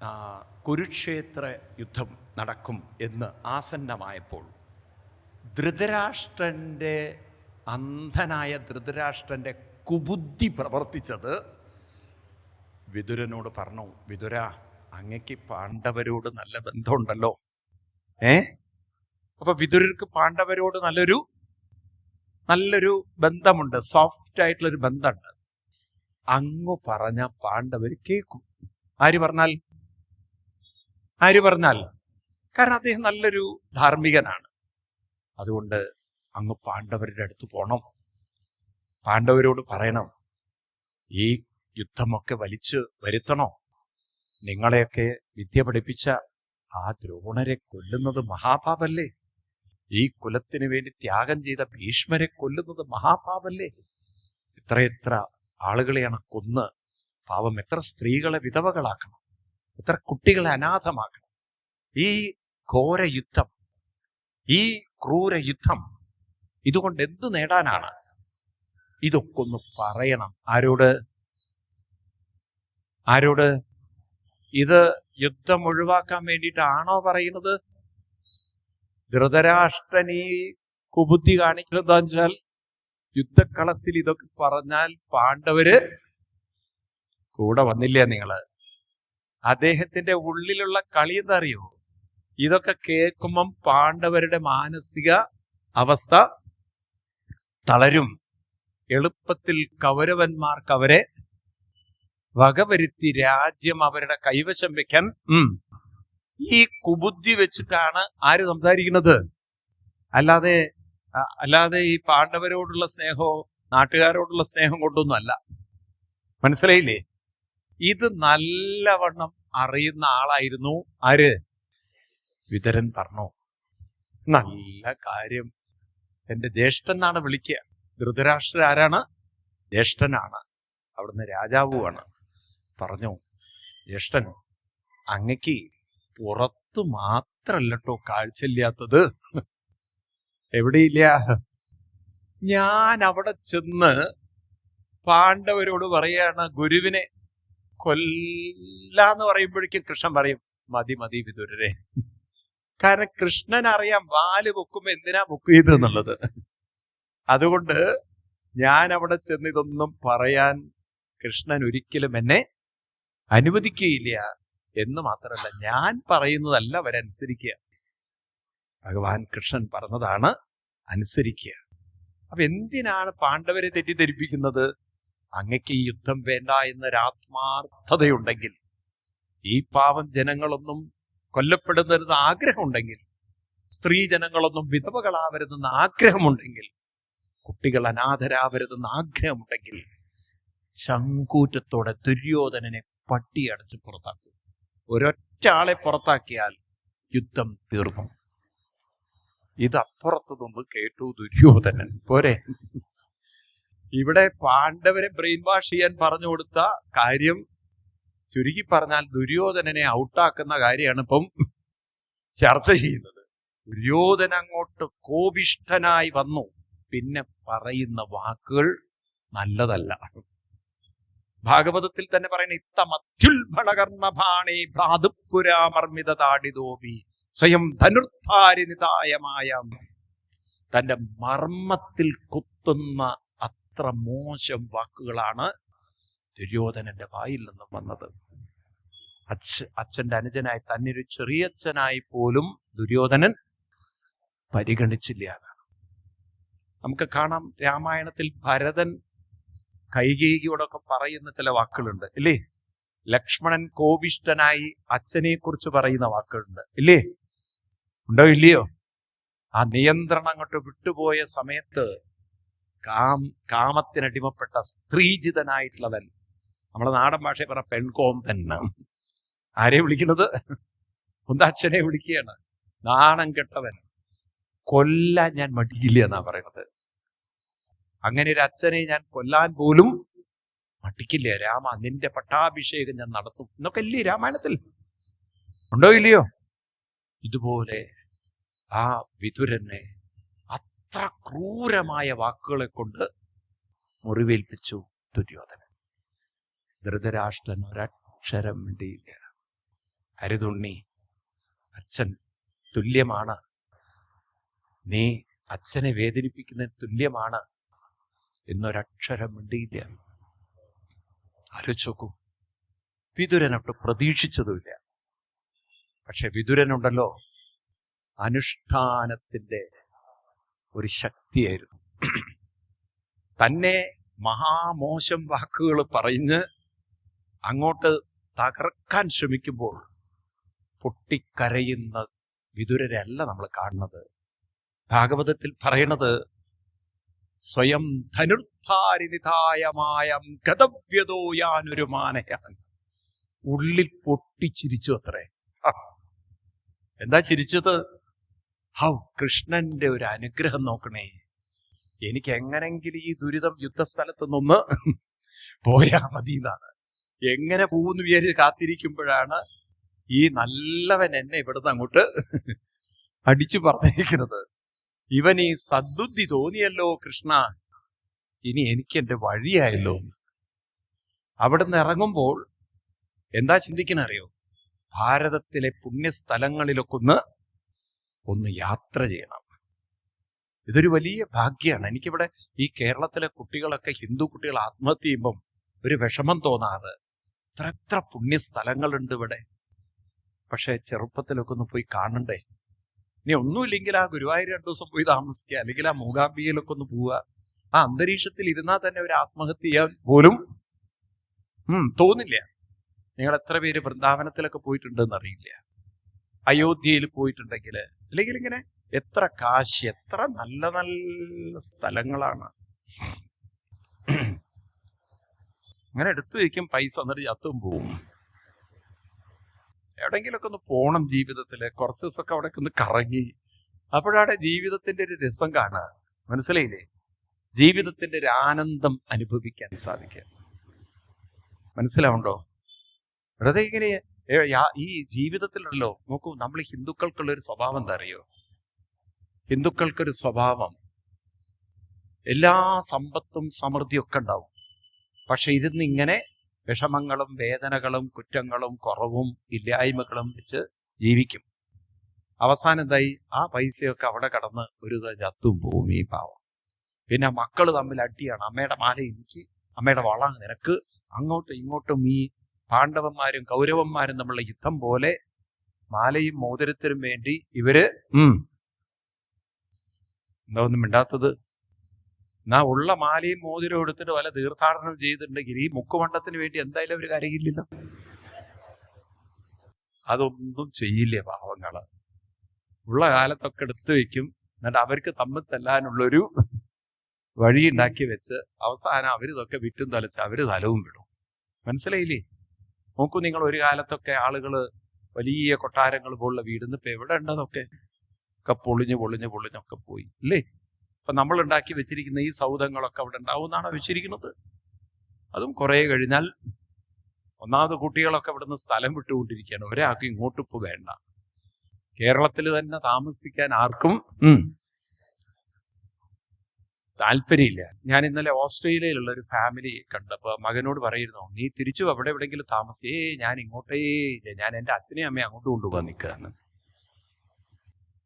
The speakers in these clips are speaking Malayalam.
ആ, കുരുക്ഷേത്ര യുദ്ധം നടക്കും എന്ന് ആസന്നമായപ്പോൾ ധൃതരാഷ്ട്രൻ്റെ അന്ധനായ ധൃതരാഷ്ട്രൻ്റെ കുബുദ്ധി പ്രവർത്തിച്ചത് വിതുരനോട് പറഞ്ഞു, വിതുര, അങ്ങക്ക് പാണ്ഡവരോട് നല്ല ബന്ധമുണ്ടല്ലോ. അപ്പൊ വിതുരർക്ക് പാണ്ഡവരോട് നല്ലൊരു ബന്ധമുണ്ട്, സോഫ്റ്റ് ആയിട്ടുള്ളൊരു ബന്ധമുണ്ട്. അങ്ങ് പറഞ്ഞ പാണ്ഡവർ കേൾക്കും. ആര് പറഞ്ഞാൽ? കാരണം അദ്ദേഹം നല്ലൊരു ധാർമ്മികനാണ്. അതുകൊണ്ട് അങ്ങ് പാണ്ഡവരുടെ അടുത്ത് പോണം, പാണ്ഡവരോട് പറയണം, ഈ യുദ്ധമൊക്കെ വലിച്ചു വരുത്തണോ? നിങ്ങളെയൊക്കെ വിദ്യ പഠിപ്പിച്ച ആ ദ്രോണരെ കൊല്ലുന്നത് മഹാപാപല്ലേ? ഈ കുലത്തിന് വേണ്ടി ത്യാഗം ചെയ്ത ഭീഷ്മരെ കൊല്ലുന്നത് മഹാപാപല്ലേ? എത്ര ആളുകളെയാണ് കൊന്ന്, പാവം എത്ര സ്ത്രീകളെ വിധവകളാക്കണം, എത്ര കുട്ടികളെ അനാഥമാക്കണം. ഈ ഘോര യുദ്ധം, ഈ ക്രൂര യുദ്ധം, ഇതുകൊണ്ട് എന്ത് നേടാനാണ്? ഇതൊക്കെ ഒന്ന് പറയണം. ആരോട്? ഇത് യുദ്ധം ഒഴിവാക്കാൻ വേണ്ടിയിട്ടാണോ പറയുന്നത്? ധൃതരാഷ്ട്രൻ ഈ കുബുദ്ധി കാണിക്കുന്നത് എന്താ വെച്ചാൽ, യുദ്ധക്കളത്തിൽ ഇതൊക്കെ പറഞ്ഞാൽ പാണ്ഡവര് കൂടെ വന്നില്ല. നിങ്ങള് അദ്ദേഹത്തിന്റെ ഉള്ളിലുള്ള കളി എന്താ അറിയോ? ഇതൊക്കെ കേൾക്കുമ്പം പാണ്ഡവരുടെ മാനസിക അവസ്ഥ തളരും. എളുപ്പത്തിൽ കൗരവന്മാർക്ക് അവരെ വകവരുത്തി രാജ്യം അവരുടെ കൈവശം വെക്കാൻ ഈ കുബുദ്ധി വെച്ചിട്ടാണ് ആര് സംസാരിക്കുന്നത്? അല്ലാതെ ഈ പാണ്ഡവരോടുള്ള സ്നേഹമോ നാട്ടുകാരോടുള്ള സ്നേഹം കൊണ്ടൊന്നും അല്ല. മനസ്സിലായില്ലേ? ഇത് നല്ലവണ്ണം അറിയുന്ന ആളായിരുന്നു. ആര്? വിതുരൻ പറഞ്ഞു, നല്ല കാര്യം, എന്റെ ജ്യേഷ്ഠൻ എന്നാണ് വിളിക്കുക. ധൃതരാഷ്ട്രൻ ആരാണ്? ജ്യേഷ്ഠനാണ്, അവിടുന്ന് രാജാവുമാണ്. പറഞ്ഞു, ജ്യേഷ്ഠൻ, അങ്ങക്ക് പുറത്ത് മാത്രല്ലട്ടോ കാഴ്ചയില്ലാത്തത്, എവിടെയില്ല. ഞാൻ അവിടെ ചെന്ന് പാണ്ഡവരോട് പറയാണ്, ഗുരുവിനെ കൊല്ലാന്ന് പറയുമ്പോഴേക്കും കൃഷ്ണൻ പറയും, മതി വിതുരരെ. കാരണം കൃഷ്ണൻ അറിയാം വാല് പൊക്കുമ്പോ എന്തിനാ പൊക്ക് ചെയ്തെന്നുള്ളത്. അതുകൊണ്ട് ഞാൻ അവിടെ ചെന്ന് ഇതൊന്നും പറയാൻ കൃഷ്ണൻ ഒരിക്കലും എന്നെ അനുവദിക്കുകയില്ല. എന്ന് മാത്രമല്ല, ഞാൻ പറയുന്നതല്ല അവരനുസരിക്കുക, ഭഗവാൻ കൃഷ്ണൻ പറഞ്ഞതാണ് അനുസരിക്കുക. അപ്പൊ എന്തിനാണ് പാണ്ഡവരെ തെറ്റിദ്ധരിപ്പിക്കുന്നത്? അങ്ങക്ക് ഈ യുദ്ധം വേണ്ട എന്നൊരാത്മാർത്ഥതയുണ്ടെങ്കിൽ, ഈ പാവം ജനങ്ങളൊന്നും കൊല്ലപ്പെടുന്നതെന്ന് ആഗ്രഹമുണ്ടെങ്കിൽ, സ്ത്രീ ജനങ്ങളൊന്നും വിധവകളാവരുതെന്ന് ആഗ്രഹമുണ്ടെങ്കിൽ, കുട്ടികൾ അനാഥരാവരുതെന്ന് ആഗ്രഹമുണ്ടെങ്കിൽ, ശങ്കൂറ്റത്തോടെ ദുര്യോധനനെ പട്ടിയടച്ച് പുറത്താക്കും. ഒരൊറ്റ ആളെ പുറത്താക്കിയാൽ യുദ്ധം തീർന്നു. ഇതപ്പുറത്ത് നിന്ന് കേട്ടു ദുര്യോധനൻ. പോരെ? ഇവിടെ പാണ്ഡവരെ ബ്രെയിൻ വാഷ് ചെയ്യാൻ പറഞ്ഞു കൊടുത്ത കാര്യം ചുരുക്കി പറഞ്ഞാൽ ദുര്യോധനനെ ഔട്ടാക്കുന്ന കാര്യമാണ് ഇപ്പം ചർച്ച ചെയ്യുന്നത്. ദുര്യോധന അങ്ങോട്ട് കോപിഷ്ഠനായി വന്നു. പിന്നെ പറയുന്ന വാക്കുകൾ നല്ലതല്ല. ഭാഗവതത്തിൽ തന്നെ പറയുന്ന, ഇത്തമത്യുൽഭണകർണഭാണേ ഭ്രാതുപുരാമർമിത താടിതോപി സ്വയം ധനുർധാരിനിതായമായ. തന്റെ മർമ്മത്തിൽ കുത്തുന്ന അത്ര മോശം വാക്കുകളാണ് ദുര്യോധനന്റെ വായിൽ നിന്നും വന്നത്. അച്ഛന്റെ അനുജനായി, തന്നെ ഒരു ചെറിയച്ഛനായി പോലും ദുര്യോധനൻ പരിഗണിച്ചില്ല. നമുക്ക് കാണാം രാമായണത്തിൽ ഭരതൻ കൈകേയിയോടൊക്കെ പറയുന്ന ചില വാക്കുകളുണ്ട്, ഇല്ലേ? ലക്ഷ്മണൻ കോപിഷ്ഠനായി അച്ഛനെ കുറിച്ച് പറയുന്ന വാക്കുകളുണ്ട്, ഇല്ലേ? ഉണ്ടോ ഇല്ലയോ? ആ നിയന്ത്രണം അങ്ങോട്ട് വിട്ടുപോയ സമയത്ത് കാമത്തിനടിമപ്പെട്ട സ്ത്രീജിതനായിട്ടുള്ളവൻ, നമ്മളെ നാടൻ ഭാഷയെ പറഞ്ഞ പെൺകോം തന്നെ, ആരെ വിളിക്കുന്നത്? അച്ഛനെ വിളിക്കുകയാണ്. നാണം കെട്ടവൻ, കൊല്ലാൻ ഞാൻ മടിയില്ല എന്നാ പറയുന്നത്. അങ്ങനെ ഒരു അച്ഛനെ ഞാൻ കൊല്ലാൻ പോലും മടിക്കില്ല. രാമ, നിന്റെ പട്ടാഭിഷേകം ഞാൻ നടത്തും എന്നൊക്കെ ഇല്ലേ രാമായണത്തിൽ? ഉണ്ടോ ഇല്ലയോ? ഇതുപോലെ ആ വിതുരനെ അത്ര ക്രൂരമായ വാക്കുകളെ കൊണ്ട് മുറിവേൽപ്പിച്ചു ദുര്യോധനൻ. ധൃതരാഷ്ട്രൻ ഒരക്ഷരം മിണ്ടിയില്ല. അരുതുണ്ണി, അച്ഛൻ തുല്യമാണ്, നീ അച്ഛനെ വേദനിപ്പിക്കുന്നതിന് തുല്യമാണ് എന്നൊരക്ഷരം മിണ്ടിയില്ല. ആലോചിച്ച് നോക്കൂ, വിതുരനൊട്ട് പ്രതീക്ഷിച്ചതുമില്ല. പക്ഷെ വിതുരനുണ്ടല്ലോ, അനുഷ്ഠാനത്തിന്റെ ഒരു ശക്തിയായിരുന്നു. തന്നെ മഹാമോശം വാക്കുകൾ പറഞ്ഞ് അങ്ങോട്ട് തകർക്കാൻ ശ്രമിക്കുമ്പോൾ പൊട്ടിക്കരയുന്ന വിതുരരല്ല നമ്മൾ കാണുന്നത്. ഭാഗവതത്തിൽ പറയണത്, സ്വയം ധനുർധാരിനിധായമായം ഗതവ്യതോ യാനൊരു മാനയാൻ. ഉള്ളിൽ പൊട്ടിച്ചിരിച്ചു അത്രേ. എന്താ ചിരിച്ചത്? ഹൗ, കൃഷ്ണന്റെ ഒരു അനുഗ്രഹം നോക്കണേ, എനിക്ക് എങ്ങനെങ്കിലും ഈ ദുരിതം യുദ്ധസ്ഥലത്ത് നിന്ന് പോയാ മതി എന്നാണ്. എങ്ങനെ പോകുന്നു വിചാരിച്ച് കാത്തിരിക്കുമ്പോഴാണ് ഈ നല്ലവൻ എന്നെ ഇവിടുന്ന് അങ്ങോട്ട് അടിച്ചു പറഞ്ഞിരിക്കുന്നത്. ഇവൻ ഈ സദ്ബുദ്ധി തോന്നിയല്ലോ കൃഷ്ണ, ഇനി എനിക്ക് എന്റെ വഴിയായല്ലോ. അവിടുന്ന് ഇറങ്ങുമ്പോൾ എന്താ ചിന്തിക്കണറിയോ? ഭാരതത്തിലെ പുണ്യസ്ഥലങ്ങളിലൊക്കെ ഒന്ന് യാത്ര ചെയ്യണം. ഇതൊരു വലിയ ഭാഗ്യമാണ്. എനിക്കിവിടെ ഈ കേരളത്തിലെ കുട്ടികളൊക്കെ, ഹിന്ദു കുട്ടികൾ ആത്മഹത്യ ചെയ്യുമ്പം ഒരു വിഷമം തോന്നാറ്. എത്ര പുണ്യസ്ഥലങ്ങളുണ്ട് ഇവിടെ. പക്ഷെ ചെറുപ്പത്തിലൊക്കെ ഒന്ന് പോയി കാണണ്ടേ. ഇനി ഒന്നുമില്ലെങ്കിൽ ആ ഗുരുവായൂർ 2 ദിവസം പോയി താമസിക്കുക, അല്ലെങ്കിൽ ആ മൂകാംബികയിലൊക്കെ ഒന്ന് പോവുക. ആ അന്തരീക്ഷത്തിൽ ഇരുന്നാൽ തന്നെ ഒരു ആത്മഹത്യ ചെയ്യാൻ പോലും തോന്നില്ല. നിങ്ങൾ എത്ര പേര് വൃന്ദാവനത്തിലൊക്കെ പോയിട്ടുണ്ടെന്ന് അറിയില്ല. അയോധ്യയിൽ പോയിട്ടുണ്ടെങ്കിൽ, അല്ലെങ്കിൽ ഇങ്ങനെ എത്ര കാശി, എത്ര നല്ല നല്ല സ്ഥലങ്ങളാണ്. അങ്ങനെ എടുത്തു വയ്ക്കും പൈസ, എന്നിട്ട് ചത്തും പോവും. എവിടെങ്കിലൊക്കെ ഒന്ന് പോണം ജീവിതത്തില്, കുറച്ച് ദിവസമൊക്കെ അവിടെ ഒന്ന് കറങ്ങി. അപ്പോഴാണ് ജീവിതത്തിന്റെ ഒരു രസം കാണുക. മനസ്സിലായില്ലേ? ജീവിതത്തിന്റെ ഒരു ആനന്ദം അനുഭവിക്കാൻ സാധിക്കുക. മനസ്സിലാവുണ്ടോ? വെറുതെ ഇങ്ങനെ ഈ ജീവിതത്തിലുണ്ടല്ലോ, നോക്കൂ, നമ്മൾ ഹിന്ദുക്കൾക്കുള്ളൊരു സ്വഭാവം എന്താ അറിയോ? ഹിന്ദുക്കൾക്കൊരു സ്വഭാവം, എല്ലാ സമ്പത്തും സമൃദ്ധിയൊക്കെ ഉണ്ടാവും, പക്ഷെ ഇരുന്നിങ്ങനെ വിഷമങ്ങളും വേദനകളും കുറ്റങ്ങളും കുറവും ഇല്ലായ്മകളും വെച്ച് ജീവിക്കും. അവസാനം എന്തായി? ആ പൈസയൊക്കെ അവിടെ കടന്ന് ഒരു ചത്തും പോവും ഈ പാവം. പിന്നെ മക്കൾ തമ്മിൽ അടിയാണ്. അമ്മയുടെ മാല എനിക്ക്, അമ്മയുടെ വള നിനക്ക്. അങ്ങോട്ടും ഇങ്ങോട്ടും ഈ പാണ്ഡവന്മാരും കൗരവന്മാരും തമ്മിലുള്ള യുദ്ധം പോലെ മാലയും മോതിരത്തിനും വേണ്ടി ഇവര് എന്താ ഒന്നും മിണ്ടാത്തത്? എന്നാ ഉള്ള മാലയും മോതിരം എടുത്തിട്ട് വല്ല തീർത്ഥാടനം ചെയ്തിട്ടുണ്ടെങ്കിൽ ഈ മുക്കുമണ്ഡത്തിന് വേണ്ടി എന്തായാലും അവർ കരയില്ലല്ലോ. അതൊന്നും ചെയ്യില്ലേ പാവങ്ങള്. ഉള്ള കാലത്തൊക്കെ എടുത്തു വെക്കും, എന്നിട്ട് അവർക്ക് തമ്മിൽ തല്ലാനുള്ളൊരു വഴി ഉണ്ടാക്കി വെച്ച് അവസാനം അവരിതൊക്കെ വിറ്റും തലച്ച് അവര് തലവും വിടും. മനസ്സിലായില്ലേ? നോക്കൂ, നിങ്ങൾ ഒരു കാലത്തൊക്കെ ആളുകള് വലിയ കൊട്ടാരങ്ങൾ പോലുള്ള വീടിന്ന് ഇപ്പൊ എവിടെ ഉണ്ടതൊക്കെ ഒക്കെ പൊളിഞ്ഞൊക്കെ പോയി അല്ലേ? ഇപ്പൊ നമ്മൾ ഉണ്ടാക്കി വെച്ചിരിക്കുന്ന ഈ സൗധങ്ങളൊക്കെ അവിടെ ഉണ്ടാവുമെന്നാണോ വെച്ചിരിക്കുന്നത്? അതും കുറെ കഴിഞ്ഞാൽ, ഒന്നാമത് കുട്ടികളൊക്കെ ഇവിടുന്ന് സ്ഥലം വിട്ടുകൊണ്ടിരിക്കുകയാണ്. ഒരാൾക്കും ഇങ്ങോട്ടിപ്പോ വേണ്ട. കേരളത്തിൽ തന്നെ താമസിക്കാൻ ആർക്കും താല്പര്യമില്ല. ഞാൻ ഇന്നലെ ഓസ്ട്രേലിയയിലുള്ള ഒരു ഫാമിലി കണ്ടപ്പോ മകനോട് പറയുന്നു, നീ തിരിച്ചു അവിടെ എവിടെയെങ്കിലും താമസിച്ചേ? ഞാൻ ഇങ്ങോട്ടേ ഇല്ല, ഞാൻ എൻ്റെ അച്ഛനെയും അമ്മയും അങ്ങോട്ട് കൊണ്ടുപോകാൻ നിൽക്കുകയാണ്.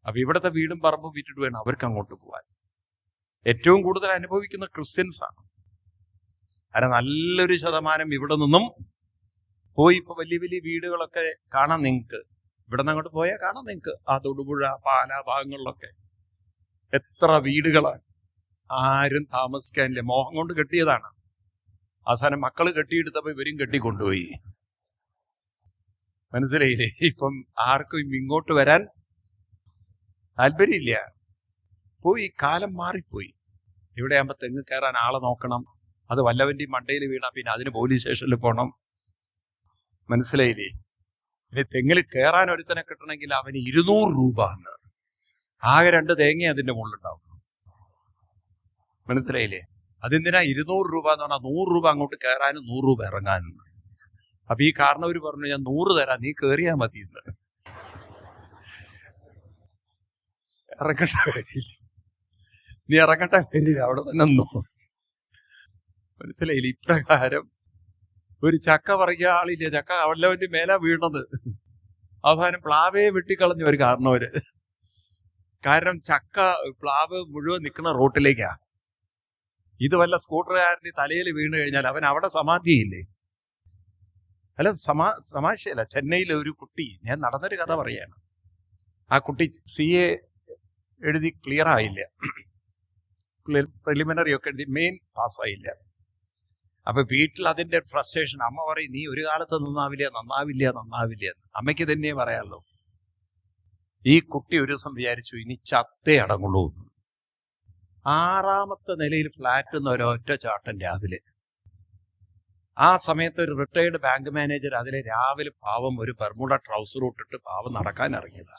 അപ്പൊ ഇവിടുത്തെ വീടും പറമ്പും വിറ്റിട്ട് വേണം അവർക്ക് അങ്ങോട്ട് പോകാൻ. ഏറ്റവും കൂടുതൽ അനുഭവിക്കുന്ന ക്രിസ്ത്യൻസ് ആണ്. കാരണം നല്ലൊരു ശതമാനം ഇവിടെ നിന്നും പോയി ഇപ്പൊ വലിയ വലിയ വീടുകളൊക്കെ കാണാം നിങ്ങൾക്ക്. ഇവിടെ നിന്ന് അങ്ങോട്ട് പോയാൽ കാണാം നിങ്ങൾക്ക്. ആ തൊടുപുഴ, പാല ഭാഗങ്ങളിലൊക്കെ എത്ര വീടുകളാണ്. ആരും താമസിക്കാനില്ല, മോഹം കൊണ്ട് കെട്ടിയതാണ്. അവസാനം മക്കള് കെട്ടിയെടുത്തപ്പോ ഇവരും കെട്ടിക്കൊണ്ടുപോയി. മനസ്സിലായില്ലേ? ഇപ്പം ആർക്കും ഇങ്ങോട്ട് വരാൻ താല്പര്യമില്ല. പോയി, കാലം മാറിപ്പോയി. ഇവിടെ ആകുമ്പോ തെങ്ങ് കയറാൻ ആളെ നോക്കണം, അത് വല്ലവന്റെയും മണ്ടയിൽ വീണാ പിന്നെ അതിന് പോലീസ് സ്റ്റേഷനിൽ പോകണം. മനസ്സിലായില്ലേ? ഇനി തെങ്ങിൽ കയറാൻ ഒരുത്തനെ കിട്ടണമെങ്കിൽ അവന് 200 രൂപ എന്ന്. ആകെ 2 തേങ്ങ അതിന്റെ മുകളിലുണ്ടാവും. മനസ്സിലായില്ലേ? അതെന്തിനാ 200 രൂപ എന്ന് പറഞ്ഞാൽ 100 രൂപ അങ്ങോട്ട് കയറാനും 100 രൂപ ഇറങ്ങാനും. അപ്പൊ ഈ കാരണവര് പറഞ്ഞു, ഞാൻ 100 തരാം, നീ കയറിയാ മതി എന്ന്. ഇറങ്ങേണ്ട കാര്യമില്ല, നീ ഇറങ്ങേണ്ട കാര്യമില്ല, അവിടെ തന്നെ നിന്നോ. മനസ്സിലായില്ലേ? ഇപ്രകാരം ഒരു ചക്ക പറിക്കാൻ ആളില്ല, ചക്ക വല്ലവന്റെ മേലാ വീണത്. അവസാനം പ്ലാവേ വെട്ടിക്കളഞ്ഞു ഒരു കാരണവര്. കാരണം ചക്ക പ്ലാവ് മുഴുവൻ നിൽക്കുന്ന റോട്ടിലേക്കാ. ഇത് വല്ല സ്കൂട്ടറുകാരൻ്റെ തലയിൽ വീണ് കഴിഞ്ഞാൽ അവൻ അവിടെ സമാധിയില്ലേ? അല്ല, തമാശയല്ല. ചെന്നൈയിലെ ഒരു കുട്ടി, ഞാൻ നടന്നൊരു കഥ പറയാണ്. ആ കുട്ടി CA എഴുതി ക്ലിയർ ആയില്ല, പ്രിലിമിനറി ഒക്കെ എഴുതി മെയിൻ പാസ്സായില്ല. അപ്പൊ വീട്ടിൽ അതിന്റെ ഫ്രസ്ട്രേഷൻ. അമ്മ പറയും, നീ ഒരു കാലത്ത് നന്നാവില്ല എന്ന്. അമ്മയ്ക്ക് തന്നെ പറയാമല്ലോ. ഈ കുട്ടി ഒരു ദിവസം വിചാരിച്ചു, ഇനി ചത്തേ അടങ്ങുള്ളൂ എന്ന്. 6ാമത്തെ നിലയിൽ ഫ്ലാറ്റ് എന്ന ഒരൊറ്റ ചാട്ടം രാവിലെ. ആ സമയത്ത് ഒരു റിട്ടയർഡ് ബാങ്ക് മാനേജർ അതിലെ രാവിലെ പാവം ഒരു ബർമുഡ ട്രൗസർ ഇട്ടിട്ട് പാവം നടക്കാൻ ഇറങ്ങിയതാ.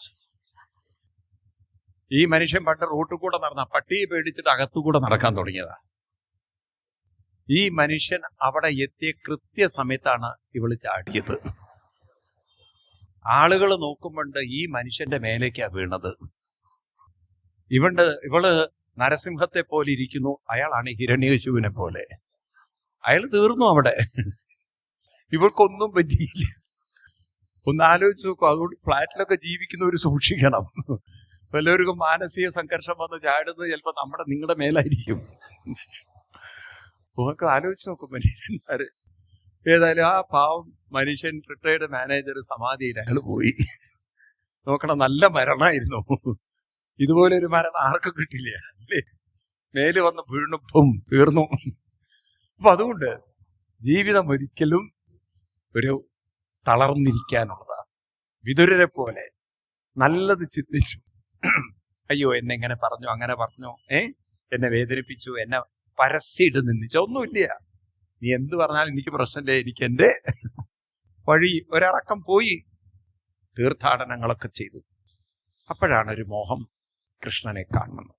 ഈ മനുഷ്യൻ പണ്ട് റൂട്ടിൽ കൂടെ നടന്ന പട്ടിയെ പേടിച്ചിട്ട് അകത്തുകൂടെ നടക്കാൻ തുടങ്ങിയതാ. ഈ മനുഷ്യൻ അവിടെ എത്തിയ കൃത്യസമയത്താണ് ഇവള് ചാടിയത്. ആളുകൾ നോക്കുമ്പോണ്ട് ഈ മനുഷ്യന്റെ മേലേക്കാ വീണത്. ഇവള് നരസിംഹത്തെ പോലെ ഇരിക്കുന്നു, അയാളാണ് ഹിരണ്യകശിപുവിനെ പോലെ. അയാൾ തീർന്നു അവിടെ. ഇവൾക്കൊന്നും പറ്റിയില്ല. ഒന്ന് ആലോചിച്ച് നോക്കൂ. അതുകൊണ്ട് ഫ്ലാറ്റിലൊക്കെ ജീവിക്കുന്നവർ സൂക്ഷിക്കണം. വല്ലവർക്കും മാനസിക സംഘർഷം വന്ന് ചാടുന്നത് ചിലപ്പോൾ നിങ്ങളുടെ മേലായിരിക്കും. നമുക്ക് ആലോചിച്ച് നോക്കും മനുഷ്യന്മാര്. ഏതായാലും ആ പാവം മനുഷ്യൻ, റിട്ടയർഡ് മാനേജർ, സമാധിയിൽ അയാൾ പോയി. നോക്കണം, നല്ല മരണമായിരുന്നു. ഇതുപോലെ ഒരു മരണം ആർക്കും കിട്ടില്ല അല്ലേ? മേല് വന്ന് വീണും തീർന്നു. അപ്പൊ അതുകൊണ്ട് ജീവിതം ഒരിക്കലും ഒരു തളർന്നിരിക്കാനുള്ളതാണ്. വിതുരരെ പോലെ നല്ലത് ചിന്തിച്ചു. അയ്യോ, എന്നെ ഇങ്ങനെ പറഞ്ഞു, അങ്ങനെ പറഞ്ഞു, എന്നെ വേദനിപ്പിച്ചു, എന്നെ പരസ്യമായിട്ട് നിന്ദിച്ചു. ഒന്നുമില്ല. നീ എന്ത് പറഞ്ഞാലും എനിക്ക് പ്രശ്നമില്ല. എനിക്ക് എൻ്റെ വഴി ഒരിറക്കം പോയി. തീർത്ഥാടനങ്ങളൊക്കെ ചെയ്തു. അപ്പോഴാണ് ഒരു മോഹം കൃഷ്ണനെ കാണുന്നത്.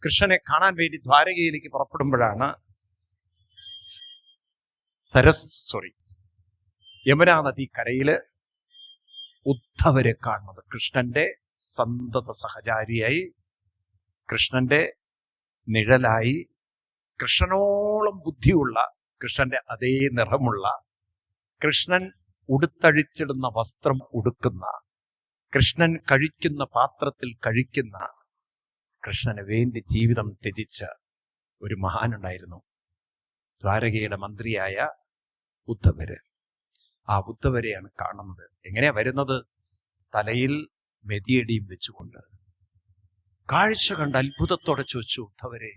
കൃഷ്ണനെ കാണാൻ വേണ്ടി ദ്വാരകയിലേക്ക് പുറപ്പെടുമ്പോഴാണ് യമുനാ നദി കരയില് ഉദ്ധവരെ കാണുന്നത്. കൃഷ്ണന്റെ സന്തത സഹചാരിയായി, കൃഷ്ണന്റെ നിഴലായി, കൃഷ്ണനോളം ബുദ്ധിയുള്ള, കൃഷ്ണന്റെ അതേ നിറമുള്ള, കൃഷ്ണൻ ഉടുത്തഴിച്ചിടുന്ന വസ്ത്രം ഉടുക്കുന്ന, കൃഷ്ണൻ കഴിക്കുന്ന പാത്രത്തിൽ കഴിക്കുന്ന, കൃഷ്ണന് വേണ്ടി ജീവിതം ത്യജിച്ച ഒരു മഹാനുണ്ടായിരുന്നു, ദ്വാരകയുടെ മന്ത്രിയായ ഉദ്ധവര്. ആ ഉദ്ധവരെയാണ് കാണുന്നത്. എങ്ങനെയാ വരുന്നത്? തലയിൽ മെതിയടിയും വെച്ചുകൊണ്ട്. കാഴ്ച കണ്ട് അത്ഭുതത്തോടെ ചോദിച്ചു, ഉദ്ധവരെ,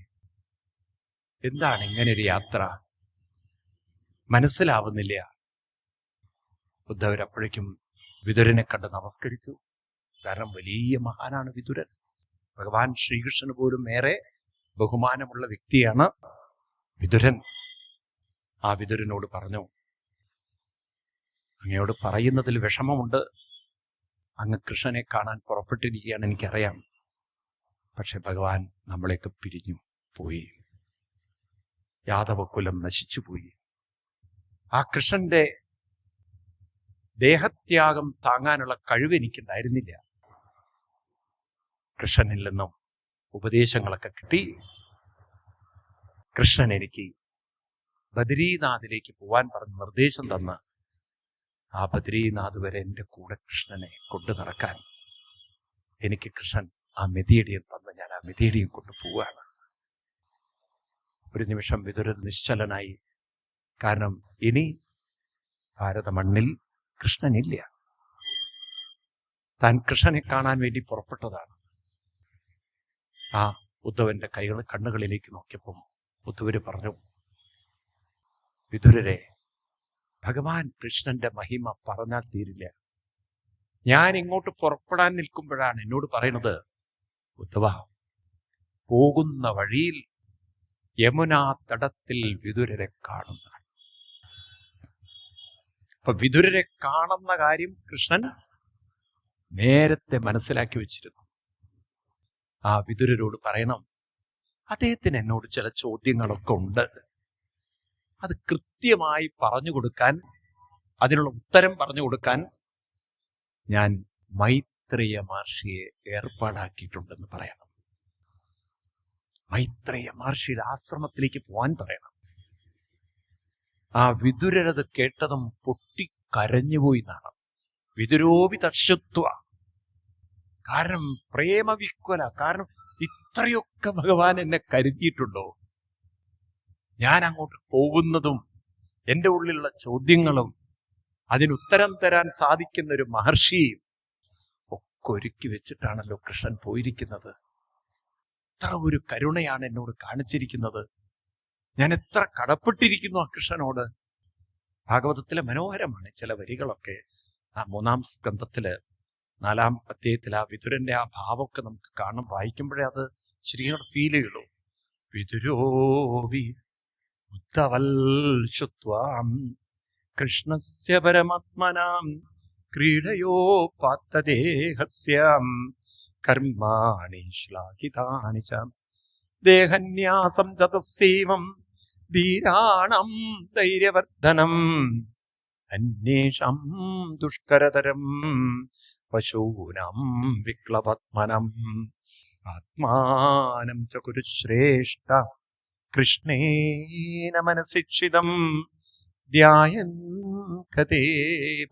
എന്താണ് ഇങ്ങനെ ഒരു യാത്ര? മനസ്സിലാവുന്നില്ല. ഉദ്ധവർ അപ്പോഴേക്കും വിതുരനെ കണ്ട് നമസ്കരിച്ചു. കാരണം വലിയ മഹാനാണ് വിതുരൻ. ഭഗവാൻ ശ്രീകൃഷ്ണന് പോലും ഏറെ ബഹുമാനമുള്ള വ്യക്തിയാണ് വിതുരൻ. ആ വിതുരനോട് പറഞ്ഞു, അങ്ങയോട് പറയുന്നതിൽ വിഷമമുണ്ട്. അങ്ങ് കൃഷ്ണനെ കാണാൻ പുറപ്പെട്ടിരിക്കുകയാണ്, എനിക്കറിയാം. പക്ഷെ ഭഗവാൻ നമ്മളെയൊക്കെ പിരിഞ്ഞു പോയി. യാദവകുലം നശിച്ചുപോയി. ആ കൃഷ്ണന്റെ ദേഹത്യാഗം താങ്ങാനുള്ള കഴിവ് എനിക്കുണ്ടായിരുന്നില്ല. കൃഷ്ണനിൽ നിന്നും ഉപദേശങ്ങളൊക്കെ കിട്ടി. കൃഷ്ണൻ എനിക്ക് ബദ്രീനാഥിലേക്ക് പോവാൻ പറഞ്ഞ് നിർദ്ദേശം തന്ന് ആ ബദ്രീനാഥ് വരെ എൻ്റെ കൂടെ കൃഷ്ണനെ കൊണ്ടു നടക്കാൻ എനിക്ക് കൃഷ്ണൻ ആ മെതിയടിയും തന്ന് ഞാൻ ആ മെതിയടിയും കൊണ്ട് പോവുകയാണ്. ഒരു നിമിഷം വിതുരൻ നിശ്ചലനായി. കാരണം ഇനി ഭാരത മണ്ണിൽ കൃഷ്ണനില്ല. താൻ കൃഷ്ണനെ കാണാൻ വേണ്ടി പുറപ്പെട്ടതാണ്. ആ ഉദ്ധവന്റെ കണ്ണുകളിലേക്ക് നോക്കിയപ്പം ഉദ്ധവര് പറഞ്ഞു, വിതുരരെ, ഭഗവാൻ കൃഷ്ണന്റെ മഹിമ പറഞ്ഞാൽ തീരില്ല. ഞാൻ ഇങ്ങോട്ട് പുറപ്പെടാൻ നിൽക്കുമ്പോഴാണ് എന്നോട് പറയുന്നത്, ഉദ്ധവ, പോകുന്ന വഴിയിൽ യമുനാ തടത്തിൽ വിതുരരെ കാണുന്ന. അപ്പൊ വിതുരരെ കാണുന്ന കാര്യം കൃഷ്ണൻ നേരത്തെ മനസ്സിലാക്കി വെച്ചിരുന്നു. ആ വിതുരരോട് പറയണം, അദ്ദേഹത്തിന് എന്നോട് ചില ചോദ്യങ്ങളൊക്കെ ഉണ്ട്. അത് കൃത്യമായി പറഞ്ഞു കൊടുക്കാൻ, അതിനുള്ള ഉത്തരം പറഞ്ഞു കൊടുക്കാൻ ഞാൻ മൈത്രേയ മഹർഷിയെ ഏർപ്പാടാക്കിയിട്ടുണ്ടെന്ന് പറയണം. മൈത്രേയ മഹർഷിയുടെ ആശ്രമത്തിലേക്ക് പോകാൻ പറയണം. ആ വിതുരരത് കേട്ടതും പൊട്ടിക്കരഞ്ഞുപോയി എന്നാണ്. വിദുരോപി തർശത്വ. കാരണം പ്രേമവിക്വല. കാരണം ഇത്രയൊക്കെ ഭഗവാൻ എന്നെ കരുതിയിട്ടുണ്ടോ? ഞാൻ അങ്ങോട്ട് പോകുന്നതും എൻ്റെ ഉള്ളിലുള്ള ചോദ്യങ്ങളും അതിനുത്തരം തരാൻ സാധിക്കുന്ന ഒരു മഹർഷിയും ഒക്കെ ഒരുക്കി വെച്ചിട്ടാണല്ലോ കൃഷ്ണൻ പോയിരിക്കുന്നത്. എത്ര ഒരു കരുണയാണ് എന്നോട് കാണിച്ചിരിക്കുന്നത്. ഞാൻ എത്ര കടപ്പെട്ടിരിക്കുന്നു ആ കൃഷ്ണനോട്. ഭാഗവതത്തിലെ മനോഹരമാണ് ചില വരികളൊക്കെ. ആ 3-ാം സ്കന്ധത്തില് 4-ാം അധ്യായത്തിൽ ആ വിതുരന്റെ ആ ഭാവമൊക്കെ നമുക്ക് കാണും. വായിക്കുമ്പോഴേ അത് ശരിക്കും ഫീൽ ചെയ്യുള്ളൂ. വിതുരോവി ഉദ്ധവൽശുത്വാം കൃഷ്ണസ്യ പരമാത്മനാം ക്രീഡയോ പാത്തദേഹസ്യാം കർമാണി ശ്ലാഘിതാനി ച ദേഹന്യാസം തതസ്സേവം ധീരാണം ധൈര്യവർദ്ധനം അന്വേഷാം ദുഷ്കരതരം പശൂനാം വിക്ലവാത്മനം ആത്മാനം ച കുരുശ്രേഷ്ഠ കൃഷ്ണേന മനസിക്ഷിതം ധ്യായൻ കഥേ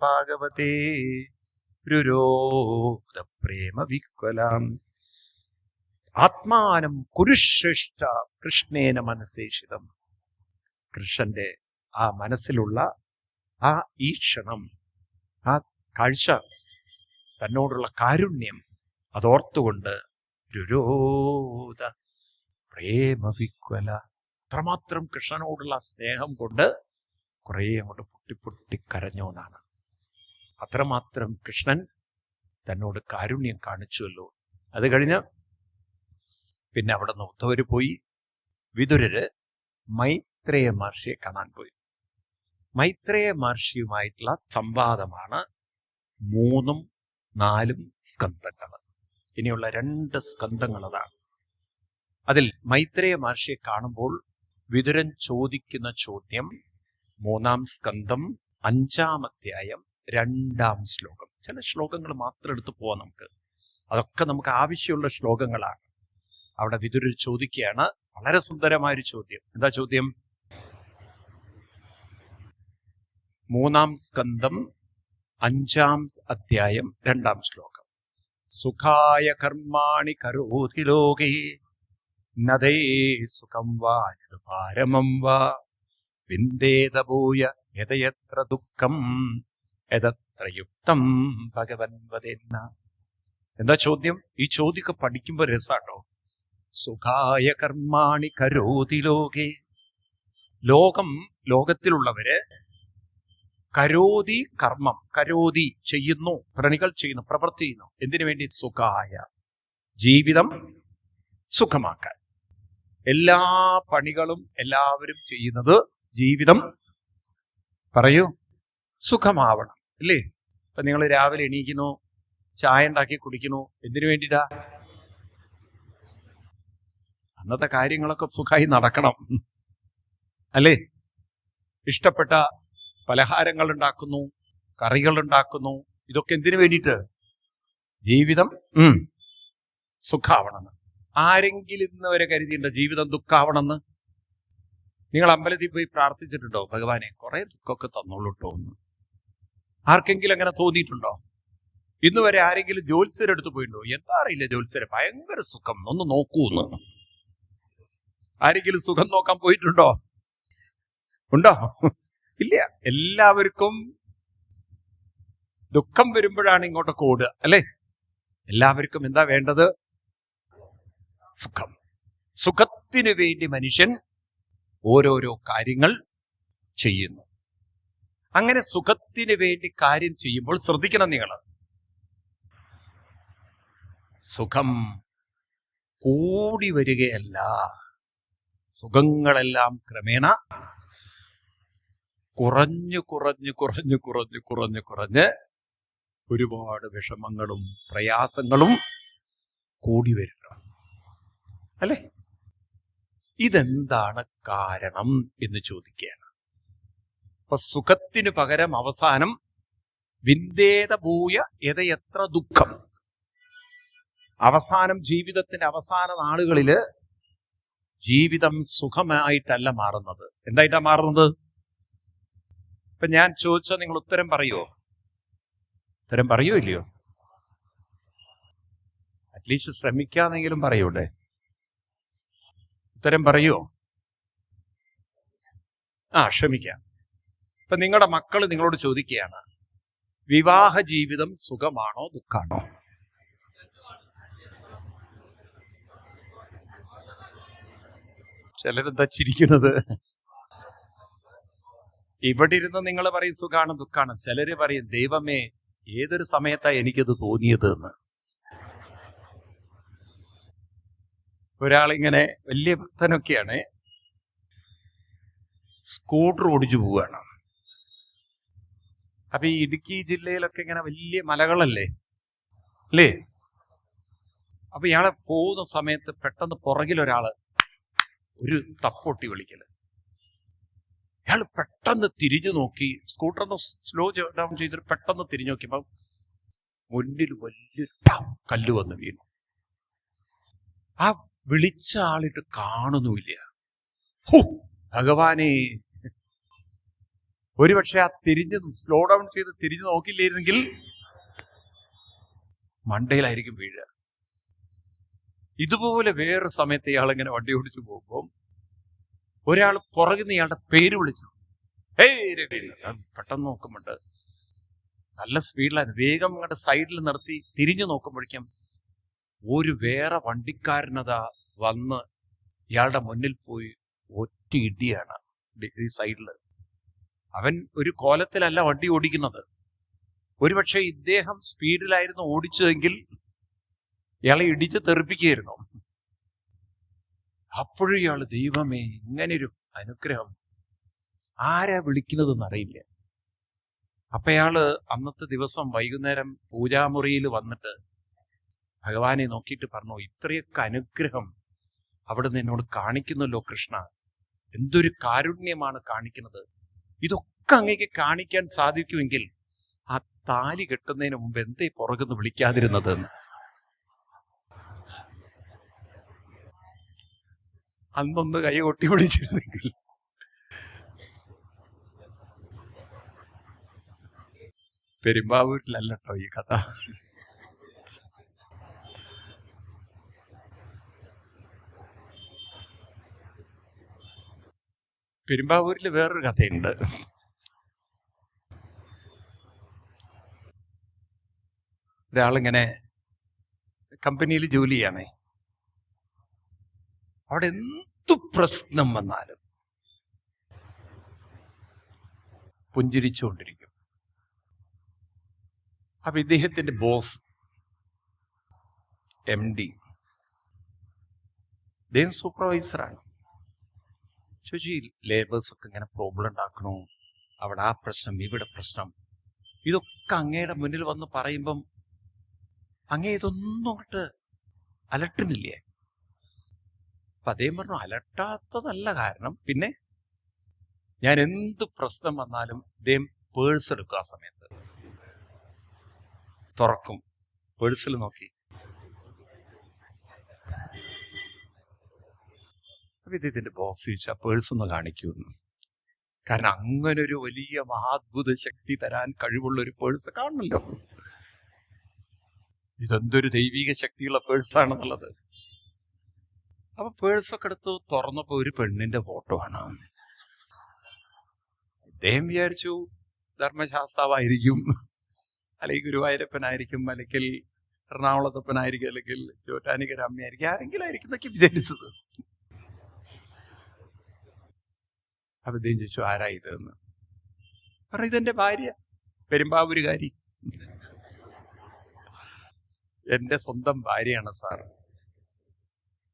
ഭാഗവതേ രുരോധ പ്രേമ വിക്വലാം ആത്മാനം കുരുശ്രേഷ്ഠ കൃഷ്ണേന മനസേഷിതം. കൃഷ്ണന്റെ ആ മനസ്സിലുള്ള ആ ഈക്ഷണം, ആ കാഴ്ച, തന്നോടുള്ള കാരുണ്യം അതോർത്തുകൊണ്ട് രുരോധ പ്രേമവിക്വല. അത്രമാത്രം കൃഷ്ണനോടുള്ള സ്നേഹം കൊണ്ട് കുറേ അങ്ങോട്ട് പൊട്ടി കരഞ്ഞു എന്നാണ്. അത്രമാത്രം കൃഷ്ണൻ തന്നോട് കാരുണ്യം കാണിച്ചുവല്ലോ. അത് കഴിഞ്ഞ് പിന്നെ അവിടെ നിന്ന് ഉദ്ധവര് പോയി. വിതുരര് മൈത്രേയ മഹർഷിയെ കാണാൻ പോയി. മൈത്രേയ മഹർഷിയുമായിട്ടുള്ള സംവാദമാണ് 3-ഉം 4-ഉം സ്കന്ധങ്ങൾ. ഇനിയുള്ള 2 സ്കന്ധങ്ങൾ അതാണ്. അതിൽ മൈത്രേയ മഹർഷിയെ കാണുമ്പോൾ വിതുരൻ ചോദിക്കുന്ന ചോദ്യം 3-ാം സ്കന്ധം 5-ാം അധ്യായം 2-ാം ശ്ലോകം. ചില ശ്ലോകങ്ങൾ മാത്രം എടുത്തു പോവാം നമുക്ക്. അതൊക്കെ നമുക്ക് ആവശ്യമുള്ള ശ്ലോകങ്ങളാണ്. അവിടെ വിതുരർ ചോദിക്കുകയാണ് വളരെ സുന്ദരമായൊരു ചോദ്യം. എന്താ ചോദ്യം? 3-ാം സ്കന്ധം 5-ാം അധ്യായം 2-ാം ശ്ലോകം. സുഖായ കർമാണി കരോതി ലോകേ നദേ സുഖം വാ പാരമം വാ വിന്ദേത ഭൂയ യതയത്ര ദുഃഖം യതത്ര യുക്തം ഭഗവൻ വദേന്ന. എന്താ ചോദ്യം? ഈ ചോദ്യമൊക്കെ പഠിക്കുമ്പോൾ രസാട്ടോ. സുഖായ കർമാണി കരോതി ലോകേ. ലോകത്തിലുള്ളവര് കരോതി കർമ്മം, കരോതി ചെയ്യുന്നു, പ്രണികൾ ചെയ്യുന്നു, പ്രവൃത്തി ചെയ്യുന്നു. എന്തിനു വേണ്ടി? സുഖായ, ജീവിതം സുഖമാക്കാൻ. എല്ലാ പണികളും എല്ലാവരും ചെയ്യുന്നത് ജീവിതം പറയൂ സുഖമാവണം, അല്ലേ? ഇപ്പൊ നിങ്ങൾ രാവിലെ എണീക്കുന്നു, ചായ ഉണ്ടാക്കി കുടിക്കുന്നു. എന്തിനു വേണ്ടിയിട്ടാ? അന്നത്തെ കാര്യങ്ങളൊക്കെ സുഖമായി നടക്കണം, അല്ലേ? ഇഷ്ടപ്പെട്ട പലഹാരങ്ങൾ ഉണ്ടാക്കുന്നു, കറികൾ ഉണ്ടാക്കുന്നു. ഇതൊക്കെ എന്തിനു വേണ്ടിയിട്ട്? ജീവിതം സുഖാവണമെന്ന്. ആരെങ്കിലും ഇന്ന് വരെ കരുതിയിട്ടുണ്ടോ ജീവിതം ദുഃഖാവണമെന്ന്? നിങ്ങൾ അമ്പലത്തിൽ പോയി പ്രാർത്ഥിച്ചിട്ടുണ്ടോ, ഭഗവാനെ കുറെ ദുഃഖമൊക്കെ തന്നോളൂട്ടോ എന്ന്? ആർക്കെങ്കിലും അങ്ങനെ തോന്നിയിട്ടുണ്ടോ? ഇന്ന് വരെ ആരെങ്കിലും ജ്യോത്സ്യരെടുത്ത് പോയിട്ടുണ്ടോ? എന്താ അറിയില്ല, ജ്യോത്സ്യരെ ഭയങ്കര സുഖം, ഒന്ന് നോക്കൂന്ന്. ആരെങ്കിലും സുഖം നോക്കാൻ പോയിട്ടുണ്ടോ? ഉണ്ടോ? ഇല്ല. എല്ലാവർക്കും ദുഃഖം വരുമ്പോഴാണ് ഇങ്ങോട്ടൊക്കെ ഓടുക, അല്ലേ? എല്ലാവർക്കും എന്താ വേണ്ടത്? സുഖം. സുഖത്തിനു വേണ്ടി മനുഷ്യൻ ഓരോരോ കാര്യങ്ങൾ ചെയ്യുന്നു. അങ്ങനെ സുഖത്തിന് വേണ്ടി കാര്യം ചെയ്യുമ്പോൾ ശ്രദ്ധിക്കണം നിങ്ങൾ, സുഖം കൂടി വരികയല്ല. സുഖങ്ങളെല്ലാം ക്രമേണ കുറഞ്ഞ് ഒരുപാട് വിഷമങ്ങളും പ്രയാസങ്ങളും കൂടി വരുന്നു, അല്ലേ? ഇതെന്താണ് കാരണം എന്ന് ചോദിക്കുകയാണ്. അപ്പൊ സുഖത്തിനു പകരം അവസാനം വിന്ദേത ഭൂയ യതയത്ര ദുഃഖം. അവസാനം ജീവിതത്തിന്റെ അവസാന നാളുകളില് ജീവിതം സുഖമായിട്ടല്ല മാറുന്നത്. എന്തായിട്ടാ മാറുന്നത്? ഇപ്പൊ ഞാൻ ചോദിച്ചാൽ നിങ്ങൾ ഉത്തരം പറയുമോ? ഉത്തരം പറയോ ഇല്ലയോ? അറ്റ്ലീസ്റ്റ് ശ്രമിക്കാന്നെങ്കിലും പറയൂടെ? ഉത്തരം പറയോ? ശ്രമിക്കാം. ഇപ്പൊ നിങ്ങളുടെ മക്കൾ നിങ്ങളോട് ചോദിക്കുകയാണ്, വിവാഹ ജീവിതം സുഖമാണോ ദുഃഖാണോ? ചിലരെന്താ ചിരിക്കുന്നത്? ഇവിടെ ഇരുന്ന് നിങ്ങൾ പറയും സുഖാണ് ദുഃഖാണ്. ചിലര് പറയും ദൈവമേ ഏതൊരു സമയത്താ എനിക്കത് തോന്നിയത് എന്ന്. ഒരാളിങ്ങനെ വലിയ ഭക്തനൊക്കെയാണ്, സ്കൂട്ടർ ഓടിച്ചു പോവുകയാണ്. അപ്പൊ ഈ ഇടുക്കി ജില്ലയിലൊക്കെ ഇങ്ങനെ വലിയ മലകളല്ലേ അല്ലേ? അപ്പൊ ഇയാളെ പോകുന്ന സമയത്ത് പെട്ടെന്ന് പുറകിലൊരാള് ഒരു തപ്പൊട്ടി വിളിക്കല്. ഇയാൾ പെട്ടെന്ന് തിരിഞ്ഞു നോക്കി, സ്കൂട്ടർ ഒന്ന് സ്ലോ ഡൗൺ ചെയ്തിട്ട് പെട്ടെന്ന് തിരിഞ്ഞു നോക്കിയപ്പോ മുന്നിൽ വലിയൊരു കല്ല് വന്ന് വീണു. ആ വിളിച്ച ആളിട്ട് കാണുന്നുമില്ല. ഭഗവാനെ, ഒരുപക്ഷെ ആ തിരിഞ്ഞ് സ്ലോ ഡൗൺ ചെയ്ത് തിരിഞ്ഞു നോക്കില്ലായിരുന്നെങ്കിൽ മണ്ടയിലായിരിക്കും വീഴുക. ഇതുപോലെ വേറെ സമയത്ത് ഇയാളിങ്ങനെ വണ്ടി ഓടിച്ചു പോകുമ്പോൾ ഒരാൾ പുറകിൽ നിന്ന് ഇയാളുടെ പേര് വിളിച്ചു. പെട്ടെന്ന് നോക്കുമ്പോണ്ട് നല്ല സ്പീഡിലാണ്, വേഗം ഇങ്ങോട്ട് സൈഡിൽ നിർത്തി തിരിഞ്ഞു നോക്കുമ്പോഴേക്കും ഒരു വേറെ വണ്ടിക്കാരനതാ വന്ന് ഇയാളുടെ മുന്നിൽ പോയി ഒറ്റ ഇടിയാണ് ഈ സൈഡില്. അവൻ ഒരു കോലത്തിലല്ല വണ്ടി ഓടിക്കുന്നത്. ഒരുപക്ഷെ ഇദ്ദേഹം സ്പീഡിലായിരുന്നു ഓടിച്ചതെങ്കിൽ ഇയാളെ ഇടിച്ച് തെറിപ്പിക്കുകയായിരുന്നു. അപ്പോഴും ഇയാള് ദൈവമേ ഇങ്ങനൊരു അനുഗ്രഹം ആരാ വിളിക്കുന്നതെന്ന് അറിയില്ല. അപ്പൊ അയാള് അന്നത്തെ ദിവസം വൈകുന്നേരം പൂജാമുറിയിൽ വന്നിട്ട് ഭഗവാനെ നോക്കിയിട്ട് പറഞ്ഞു, ഇത്രയൊക്കെ അനുഗ്രഹം അവിടുന്ന് എന്നോട് കാണിക്കുന്നല്ലോ കൃഷ്ണ, എന്തൊരു കാരുണ്യമാണ് കാണിക്കുന്നത്. ഇതൊക്കെ അങ്ങേക്ക് കാണിക്കാൻ സാധിക്കുമെങ്കിൽ ആ താലി കെട്ടുന്നതിന് മുമ്പ് എന്തേ പുറകുന്ന് വിളിക്കാതിരുന്നതെന്ന്. അന്നൊന്ന് കൈ കൊട്ടി പിടിച്ചിരുന്നെങ്കിൽ. പെരുമ്പാവൂരിലല്ല കേട്ടോ ഈ കഥ. പെരുമ്പാവൂരിൽ വേറൊരു കഥയുണ്ട്. ഒരാളിങ്ങനെ കമ്പനിയിൽ ജോലി ചെയ്യണേ, അവിടെ എന്തു പ്രശ്നം വന്നാലും പുഞ്ചിരിച്ചുകൊണ്ടിരിക്കും. അപ്പൊ ഇദ്ദേഹത്തിന്റെ ബോസ് MD, ഇദ്ദേഹം സൂപ്പർവൈസറാണ്. ചോദിച്ചു, ഈ ലേബേഴ്സൊക്കെ ഇങ്ങനെ പ്രോബ്ലം ഉണ്ടാക്കണു, അവിടെ ആ പ്രശ്നം ഇവിടെ പ്രശ്നം, ഇതൊക്കെ അങ്ങയുടെ മുന്നിൽ വന്ന് പറയുമ്പം അങ്ങേ ഇതൊന്നും അങ്ങോട്ട് അലട്ടുന്നില്ലേ? അപ്പൊ അദ്ദേഹം പറഞ്ഞു, അലട്ടാത്തതല്ല കാരണം, പിന്നെ ഞാൻ എന്ത് പ്രശ്നം വന്നാലും അദ്ദേഹം പേഴ്സ് എടുക്കും. ആ സമയത്ത് തുറക്കും, പേഴ്സിൽ നോക്കി. അപ്പൊ ഇതിന്റെ ബോസ് ചോദിച്ചാൽ പേഴ്സ് ഒന്ന് കാണിക്കൂന്ന്. കാരണം അങ്ങനെ ഒരു വലിയ മഹാത്ഭുത ശക്തി തരാൻ കഴിവുള്ള ഒരു പേഴ്സ് കാണണല്ലോ. ഇതെന്തൊരു ദൈവിക ശക്തിയുള്ള പേഴ്സാണെന്നുള്ളത്. അപ്പൊ പേഴ്സൊക്കെ എടുത്ത് തുറന്നപ്പോ ഒരു പെണ്ണിന്റെ ഫോട്ടോ ആണ്. ഇദ്ദേഹം വിചാരിച്ചു ധർമ്മശാസ്താവായിരിക്കും, അല്ലെങ്കിൽ ഗുരുവായൂരപ്പനായിരിക്കും, അല്ലെങ്കിൽ എറണാകുളത്തപ്പനായിരിക്കും, അല്ലെങ്കിൽ ചോറ്റാനിക്കര അമ്മയായിരിക്കും, ആരെങ്കിലും ആയിരിക്കും എന്നൊക്കെ വിചാരിച്ചത്. അപ്പൊ ഇദ്ദേഹം ചോദിച്ചു, ആരാ ഇതെന്ന്. പറഞ്ഞു, ഇതെന്റെ ഭാര്യ, പെരുമ്പാവൂരുകാരി, എന്റെ സ്വന്തം ഭാര്യയാണ് സാർ.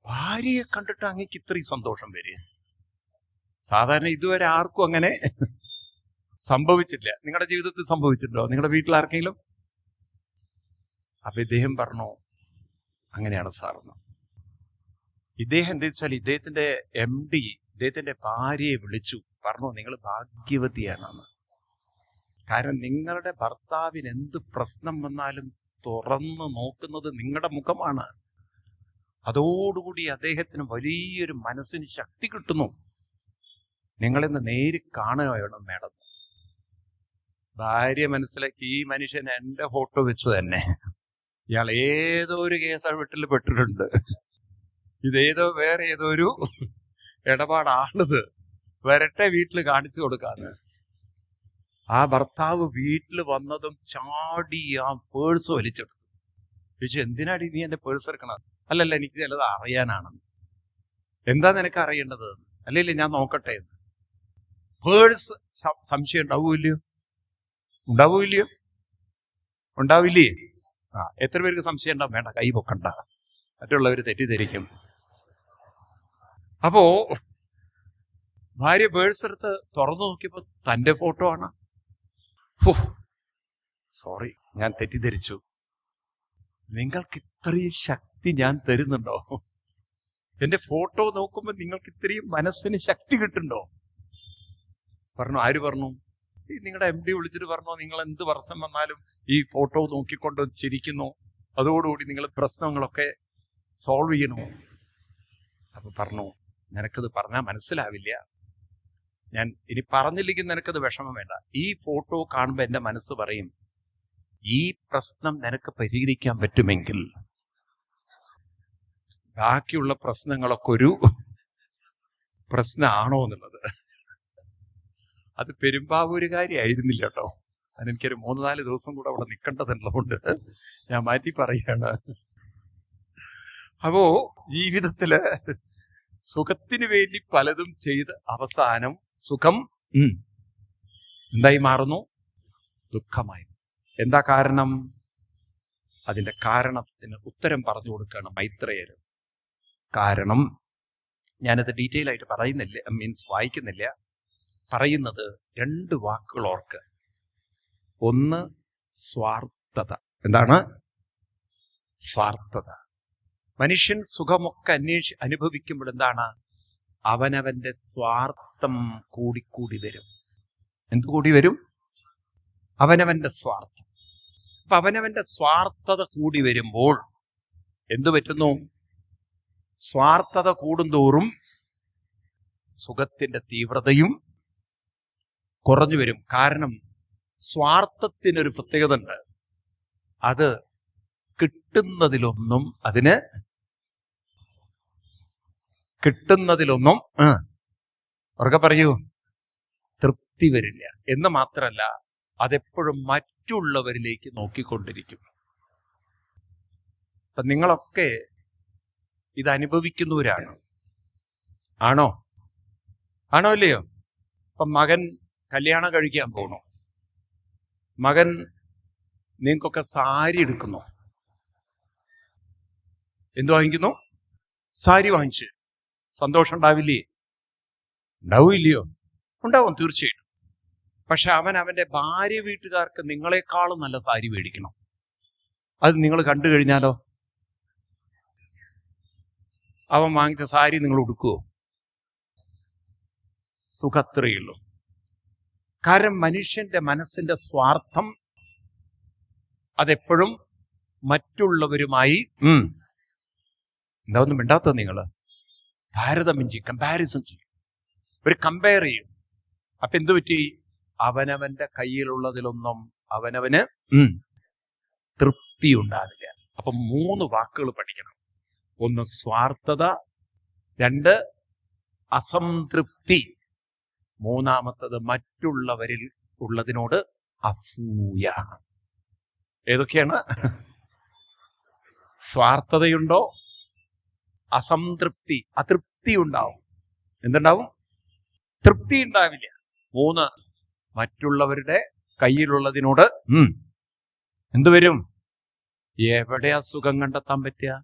ഭാര്യയെ കണ്ടിട്ട് അങ്ങേക്ക് ഇത്രയും സന്തോഷം വരിക? സാധാരണ ഇതുവരെ ആർക്കും അങ്ങനെ സംഭവിച്ചില്ല. നിങ്ങളുടെ ജീവിതത്തിൽ സംഭവിച്ചിട്ടുണ്ടോ? നിങ്ങളുടെ വീട്ടിൽ ആർക്കെങ്കിലും? അപ്പൊ ഇദ്ദേഹം പറഞ്ഞു, അങ്ങനെയാണ് സാറെന്ന്. ഇദ്ദേഹം എന്താ വെച്ചാൽ ഇദ്ദേഹത്തിന്റെ MD ഇദ്ദേഹത്തിന്റെ ഭാര്യയെ വിളിച്ചു പറഞ്ഞു, നിങ്ങൾ ഭാഗ്യവതിയാണെന്ന്. കാരണം നിങ്ങളുടെ ഭർത്താവിന് എന്ത് പ്രശ്നം വന്നാലും തുറന്നു നോക്കുന്നത് നിങ്ങളുടെ മുഖമാണ്. അതോടുകൂടി അദ്ദേഹത്തിന് വലിയൊരു മനസ്സിന് ശക്തി കിട്ടുന്നു. നിങ്ങളിന്ന് നേരി കാണുകയാണ് നടന്നു. ഭാര്യ മനസ്സിലാക്കി ഈ മനുഷ്യൻ എന്റെ ഫോട്ടോ വെച്ച് തന്നെ ഇയാൾ ഏതോ ഒരു കേസ് വീട്ടിൽ പെട്ടിട്ടുണ്ട്, ഇതേതോ വേറെ ഏതോ ഒരു ഇടപാടാണിത്, വരട്ടെ വീട്ടിൽ കാണിച്ചു കൊടുക്കാന്ന്. ആ ഭർത്താവ് വീട്ടിൽ വന്നതും ചാടി ആ പേഴ്സ് വലിച്ചെടുത്തു. ചോദിച്ചു, എന്തിനാടി നീ എന്റെ പേഴ്സ് എടുക്കണം? അല്ലല്ല, എനിക്ക് ചിലത് അറിയാനാണെന്ന്. എന്താ നിനക്ക് അറിയേണ്ടത്? അല്ലല്ലേ, ഞാൻ നോക്കട്ടെ എന്ന്. പേഴ്സ് സംശയം ഉണ്ടാവൂല്ലയോ? ഉണ്ടാവൂല്ലയോ? ഉണ്ടാവില്ലേ? എത്ര പേർക്ക് സംശയം ഉണ്ടാവും? വേണ്ട, കൈ പൊക്കണ്ട, മറ്റുള്ളവർ തെറ്റിദ്ധരിക്കും. അപ്പോ ഭാര്യ പേഴ്സ് എടുത്ത് തുറന്നു നോക്കിയപ്പോ തന്റെ ഫോട്ടോ ആണ്. സോറി, ഞാൻ തെറ്റിദ്ധരിച്ചു. നിങ്ങൾക്ക് ഇത്രയും ശക്തി ഞാൻ തരുന്നുണ്ടോ? എന്റെ ഫോട്ടോ നോക്കുമ്പോ നിങ്ങൾക്ക് ഇത്രയും മനസ്സിന് ശക്തി കിട്ടുന്നുണ്ടോ? പറഞ്ഞു. ആര് പറഞ്ഞു? നിങ്ങളുടെ MD വിളിച്ചിട്ട് പറഞ്ഞു, നിങ്ങൾ എന്ത് വർഷം വന്നാലും ഈ ഫോട്ടോ നോക്കിക്കൊണ്ട് ചിരിക്കുന്നു, അതോടുകൂടി നിങ്ങൾ പ്രശ്നങ്ങളൊക്കെ സോൾവ് ചെയ്യണോ? അപ്പൊ പറഞ്ഞു, നിനക്കത് പറഞ്ഞാൽ മനസ്സിലാവില്ല, ഞാൻ ഇനി പറഞ്ഞില്ലെങ്കിൽ നിനക്കത് വിഷമം വേണ്ട. ഈ ഫോട്ടോ കാണുമ്പോൾ എന്റെ മനസ്സ് പറയും, ഈ പ്രശ്നം നിനക്ക് പരിഹരിക്കാൻ പറ്റുമെങ്കിൽ ബാക്കിയുള്ള പ്രശ്നങ്ങളൊക്കെ ഒരു പ്രശ്നമാണോ എന്നുള്ളത്. അത് പെരുമ്പാവൂരുകാരിയായിരുന്നില്ല കേട്ടോ. അതെനിക്കൊരു 3-4 ദിവസം കൂടെ അവിടെ നിൽക്കേണ്ടതുള്ളതുകൊണ്ട് ഞാൻ മാറ്റി പറയാണ്. അപ്പോ ജീവിതത്തില് സുഖത്തിന് വേണ്ടി പലതും ചെയ്ത് അവസാനം സുഖം എന്തായി മാറുന്നു? ദുഃഖമായി. എന്താ കാരണം? അതിന്റെ കാരണത്തിന് ഉത്തരം പറഞ്ഞു കൊടുക്കുകയാണ് മൈത്രേയർ. കാരണം ഞാനത് ഡീറ്റെയിൽ ആയിട്ട് പറയുന്നില്ല, വായിക്കുന്നില്ല. പറയുന്നത് 2 വാക്കുകൾ ഓർക്ക്. ഒന്ന് സ്വാർത്ഥത. എന്താണ് സ്വാർത്ഥത? മനുഷ്യൻ സുഖമൊക്കെ അനുഭവിക്കുമ്പോൾ എന്താണ്? അവനവന്റെ സ്വാർത്ഥം കൂടിക്കൂടി വരും. എന്ത് കൂടി വരും? അവനവന്റെ സ്വാർത്ഥം. അപ്പൊ അവനവന്റെ സ്വാർത്ഥത കൂടി വരുമ്പോൾ എന്തു പറ്റുന്നു? സ്വാർത്ഥത കൂടുന്തോറും സുഖത്തിന്റെ തീവ്രതയും കുറഞ്ഞു വരും. കാരണം സ്വാർത്ഥത്തിനൊരു പ്രത്യേകത ഉണ്ട്. അത് കിട്ടുന്നതിലൊന്നും ഉറക്കെ പറയൂ, തൃപ്തി വരില്ല. എന്ന് മാത്രല്ല, അതെപ്പോഴും മറ്റുള്ളവരിലേക്ക് നോക്കിക്കൊണ്ടിരിക്കും. അപ്പൊ നിങ്ങളൊക്കെ ഇത് അനുഭവിക്കുന്നവരാണ്. ആണോ അല്ലയോ? അപ്പൊ മകൻ കല്യാണം കഴിക്കാൻ പോകണു. മകൻ നിങ്ങൾക്കൊക്കെ സാരി എടുക്കുന്നു. എന്തു വാങ്ങിക്കുന്നു? സാരി വാങ്ങിച്ച്. സന്തോഷം ഉണ്ടാവില്ലേ? ഉണ്ടാവില്ലയോ? ഉണ്ടാവും, തീർച്ചയായിട്ടും. പക്ഷെ അവന്റെ ഭാര്യ വീട്ടുകാർക്ക് നിങ്ങളെക്കാളും നല്ല സാരി മേടിക്കണം. അത് നിങ്ങൾ കണ്ടു കഴിഞ്ഞാലോ? അവൻ വാങ്ങിച്ച സാരി നിങ്ങൾ ഉടുക്കുവോ? സുഖത്രയുള്ളൂ. കാരണം മനുഷ്യന്റെ മനസ്സിന്റെ സ്വാർത്ഥം അതെപ്പോഴും മറ്റുള്ളവരുമായി എന്താ ഒന്നും മിണ്ടാത്ത നിങ്ങൾ താരതമ്യം ചെയ്യും, കമ്പാരിസൺ ചെയ്യും, ഒരു കമ്പയർ ചെയ്യും. അപ്പൊ എന്തു പറ്റി? അവനവന്റെ കയ്യിലുള്ളതിലൊന്നും അവനവന് തൃപ്തി ഉണ്ടാവില്ല. അപ്പൊ 3 വാക്കുകൾ പഠിക്കണം. 1 സ്വാർത്ഥത, 2 അസംതൃപ്തി, 3 മറ്റുള്ളവരിൽ ഉള്ളതിനോട് അസൂയ. ഏതൊക്കെയാണ്? സ്വാർത്ഥതയുണ്ടോ? അസംതൃപ്തി, അതൃപ്തി ഉണ്ടാവും. എന്തുണ്ടാവും? തൃപ്തി ഉണ്ടാവില്ല. 3 മറ്റുള്ളവരുടെ കയ്യിലുള്ളതിനോട് എന്തുവരും? എവിടെയാ സുഖം കണ്ടെത്താൻ പറ്റുക?